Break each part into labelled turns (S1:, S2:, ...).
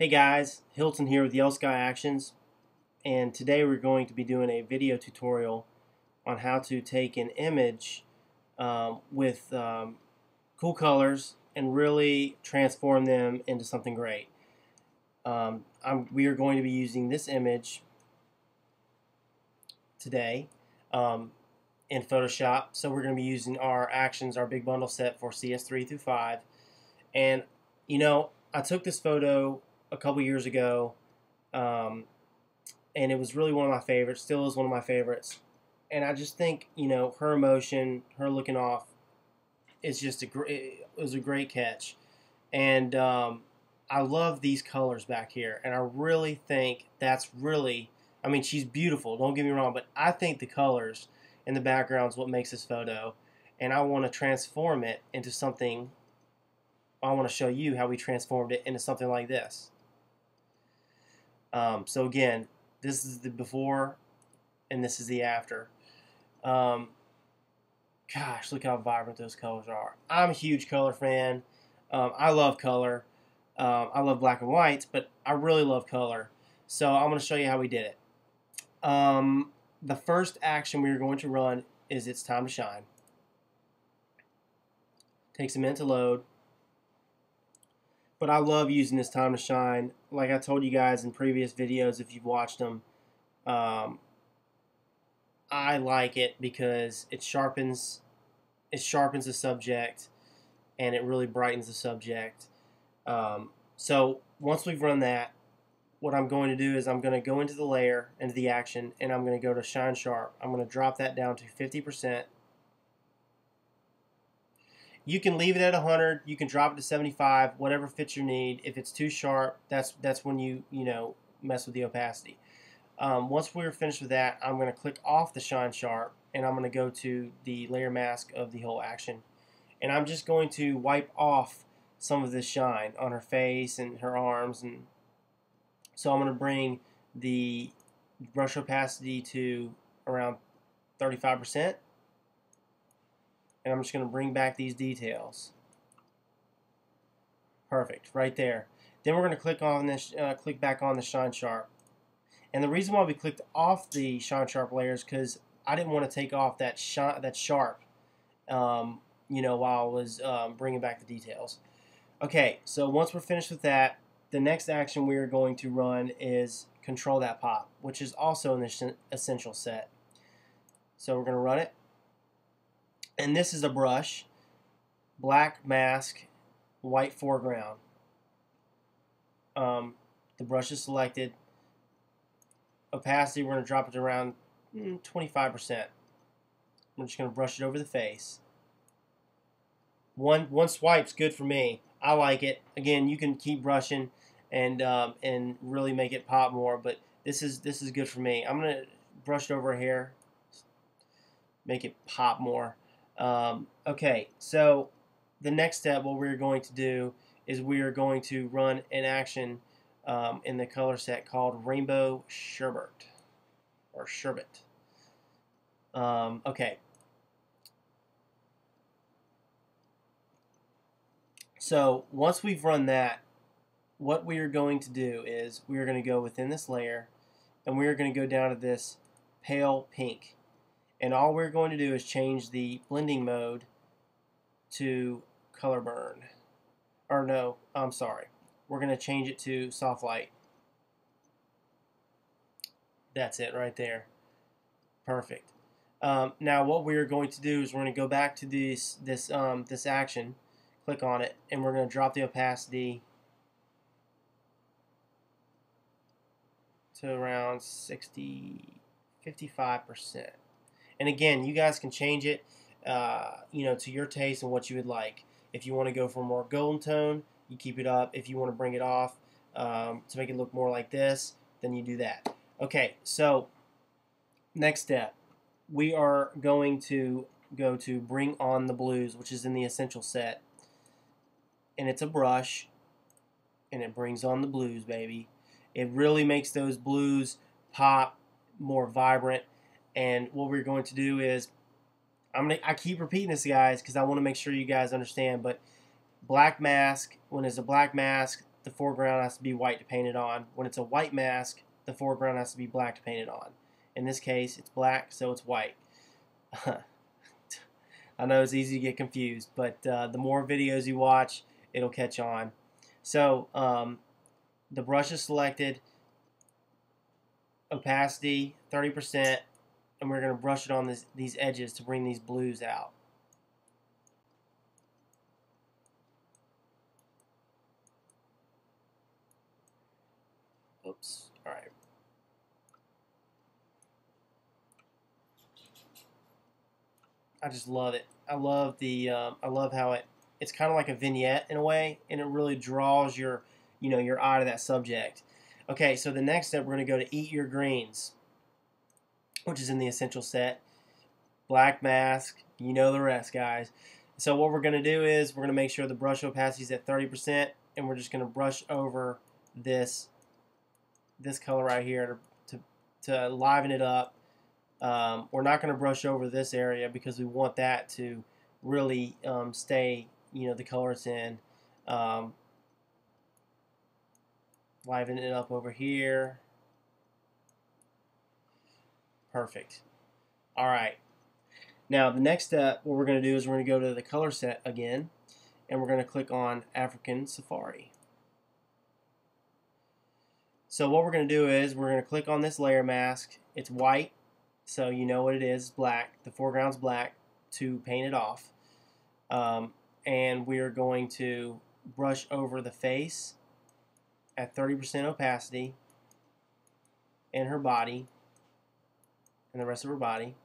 S1: Hey guys, Hilton here with Yellow Sky Actions, and today we're going to be doing a video tutorial on how to take an image with cool colors and really transform them into something great. We are going to be using this image today in Photoshop, so we're going to be using our actions, our big bundle set for CS3 through 5, and you know, I took this photo a couple years ago, and it was really one of my favorites. Still is one of my favorites, and I just think her emotion, her looking off, is just it was a great catch, and I love these colors back here, and I really think that's really. I mean, she's beautiful. Don't get me wrong, but I think the colors in the background is what makes this photo, and I want to transform it into something. I want to show you how we transformed it into something like this. So again, this is the before and this is the after. Gosh, look how vibrant those colors are. I'm a huge color fan. I love color. I love black and whites, but I really love color. So I'm going to show you how we did it. The first action we're going to run is It's Time to Shine. Takes a minute to load. But I love using This Time to Shine. Like I told you guys in previous videos, if you've watched them, I like it because it sharpens the subject, and it really brightens the subject. So once we've run that, what I'm going to do is I'm going to go into the layer, into the action, and I'm going to go to Shine Sharp. I'm going to drop that down to 50%. You can leave it at 100. You can drop it to 75. Whatever fits your need. If it's too sharp, that's when you mess with the opacity. Once we're finished with that, I'm going to click off the Shine Sharp, and I'm going to go to the layer mask of the whole action, and I'm just going to wipe off some of this shine on her face and her arms, and so I'm going to bring the brush opacity to around 35%. And I'm just going to bring back these details. Perfect, right there. Then we're going to click on this, click back on the Shine Sharp. And the reason why we clicked off the Shine Sharp layer is because I didn't want to take off that sharp, while I was bringing back the details. Okay, so once we're finished with that, the next action we are going to run is Control That Pop, which is also in the Essential set. So we're going to run it. And this is a brush, black mask, white foreground. The brush is selected. Opacity, we're going to drop it to around 25%. I'm just going to brush it over the face. One swipe's good for me. I like it. Again, you can keep brushing and really make it pop more, but this is good for me. I'm going to brush it over here, make it pop more. Okay, so the next step, what we're going to do is we are going to run an action in the color set called Rainbow Sherbet, or Sherbet. Okay. So once we've run that, what we are going to do is we are going to go within this layer, and we are going to go down to this pale pink. And all we're going to do is change the blending mode to color burn. Or no, I'm sorry. We're going to change it to soft light. That's it right there. Perfect. Now what we're going to do is we're going to go back to this action, click on it, and we're going to drop the opacity to around 55%. And again, you guys can change it, to your taste and what you would like. If you want to go for a more golden tone, you keep it up. If you want to bring it off to make it look more like this, then you do that. Okay, so next step, we are going to go to Bring On the Blues, which is in the Essential set. And it's a brush, and it brings on the blues, baby. It really makes those blues pop, more vibrant. And what we're going to do is, I keep repeating this, guys, because I want to make sure you guys understand. But black mask, when it's a black mask, the foreground has to be white to paint it on. When it's a white mask, the foreground has to be black to paint it on. In this case, it's black, so it's white. I know it's easy to get confused, but the more videos you watch, it'll catch on. So the brush is selected, opacity 30%, and we're going to brush it on these edges to bring these blues out. Oops. All right. I just love it. I love I love how it's kind of like a vignette in a way, and it really draws your eye to that subject. Okay, so the next step, we're going to go to Eat Your Greens, which is in the essential set. Black mask, you know the rest, guys. So what we're going to do is we're going to make sure the brush opacity is at 30%, and we're just going to brush over this color right here to liven it up. We're not going to brush over this area because we want that to really stay, the color it's in. Liven it up over here. Perfect. All right. Now the next step, what we're going to do is we're going to go to the color set again, and we're going to click on African Safari. So what we're going to do is we're going to click on this layer mask. It's white, so you know what it is, black. The foreground's black to paint it off. And we are going to brush over the face at 30% opacity, and her body, and the rest of her body,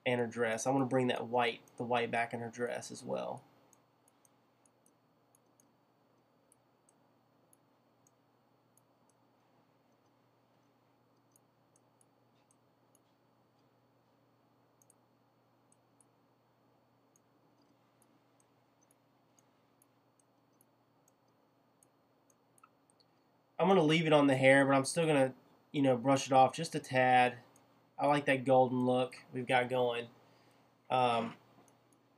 S1: and her dress. I want to bring the white back in her dress as well. I'm going to leave it on the hair, but I'm still going to, brush it off just a tad. I like that golden look we've got going.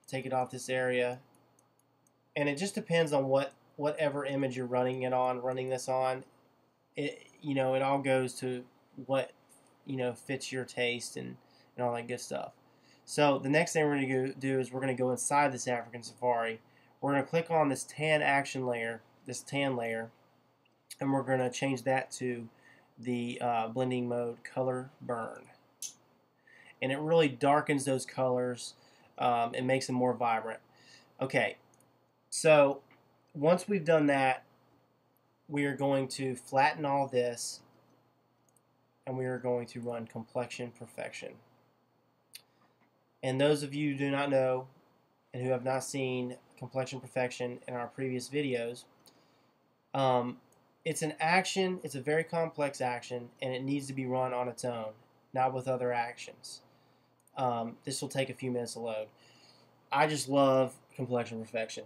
S1: Take it off this area. And it just depends on whatever image you're running this on. It all goes to what, fits your taste and all that good stuff. So the next thing we're going to do is we're going to go inside this African Safari. We're going to click on this tan action layer, this tan layer, and we're going to change that to the blending mode color burn. And it really darkens those colors and makes them more vibrant. Okay, so once we've done that, we are going to flatten all this, and we are going to run Complexion Perfection. And those of you who do not know and who have not seen Complexion Perfection in our previous videos, it's an action, it's a very complex action, and it needs to be run on its own, not with other actions. This will take a few minutes to load. I just love Complexion Perfection.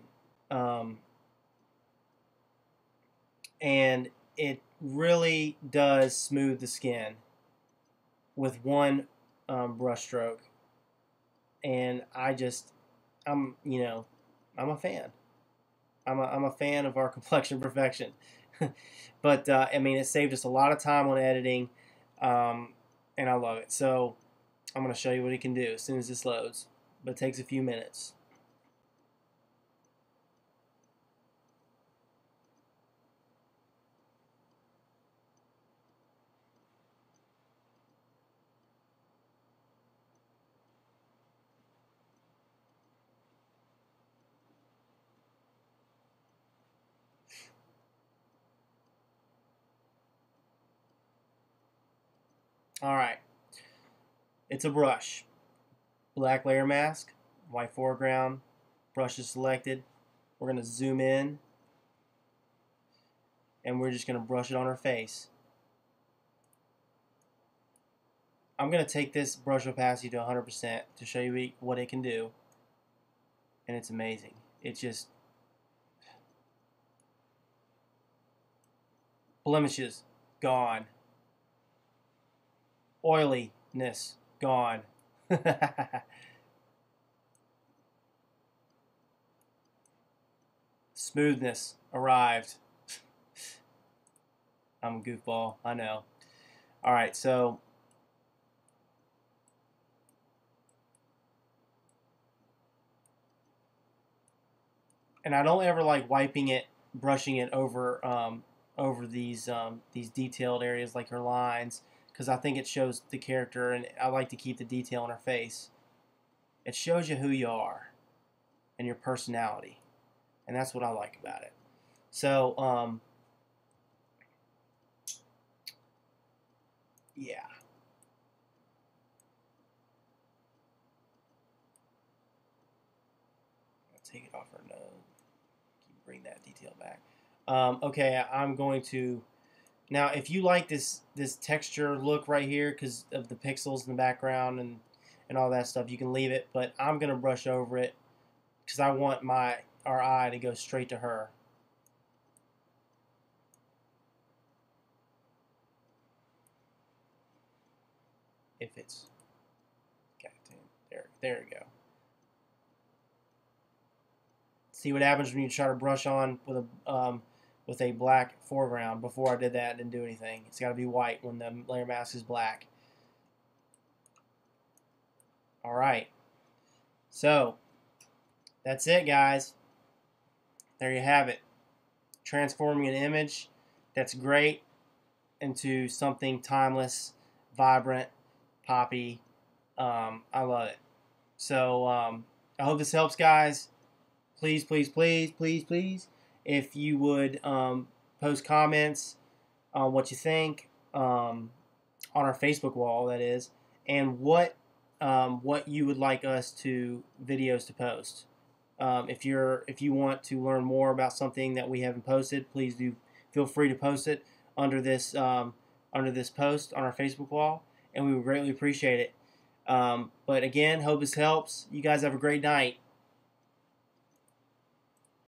S1: And it really does smooth the skin with one brush stroke. And I'm a fan. I'm a fan of our Complexion Perfection. But I mean, it saved us a lot of time on editing, and I love it. So I'm going to show you what it can do as soon as this loads, but it takes a few minutes. Alright, it's a brush. Black layer mask, white foreground, brush is selected. We're going to zoom in, and we're just going to brush it on her face. I'm going to take this brush opacity to 100% to show you what it can do, and it's amazing. It's just blemishes gone. Oiliness gone. Smoothness arrived. I'm a goofball, I know. Alright, so and I don't ever like wiping it, brushing it over over these detailed areas like her lines, because I think it shows the character, and I like to keep the detail in her face. It shows you who you are and your personality, and that's what I like about it. So yeah. I'll take it off her nose. Bring that detail back. Okay, I'm going to now. If you like this texture look right here because of the pixels in the background and all that stuff, you can leave it. But I'm gonna brush over it because I want our eye to go straight to her. If it's there we go. See what happens when you try to brush on with a black foreground. Before I did that, it didn't do anything. It's got to be white when the layer mask is black. All right. So that's it, guys. There you have it. Transforming an image that's great into something timeless, vibrant, poppy. I love it. So I hope this helps, guys. Please, please, please, please, please, if you would post comments on what you think on our Facebook wall, that is, and what you would like us to videos to post. If you want to learn more about something that we haven't posted, please do feel free to post it under this post on our Facebook wall, and we would greatly appreciate it. But again, hope this helps. You guys have a great night.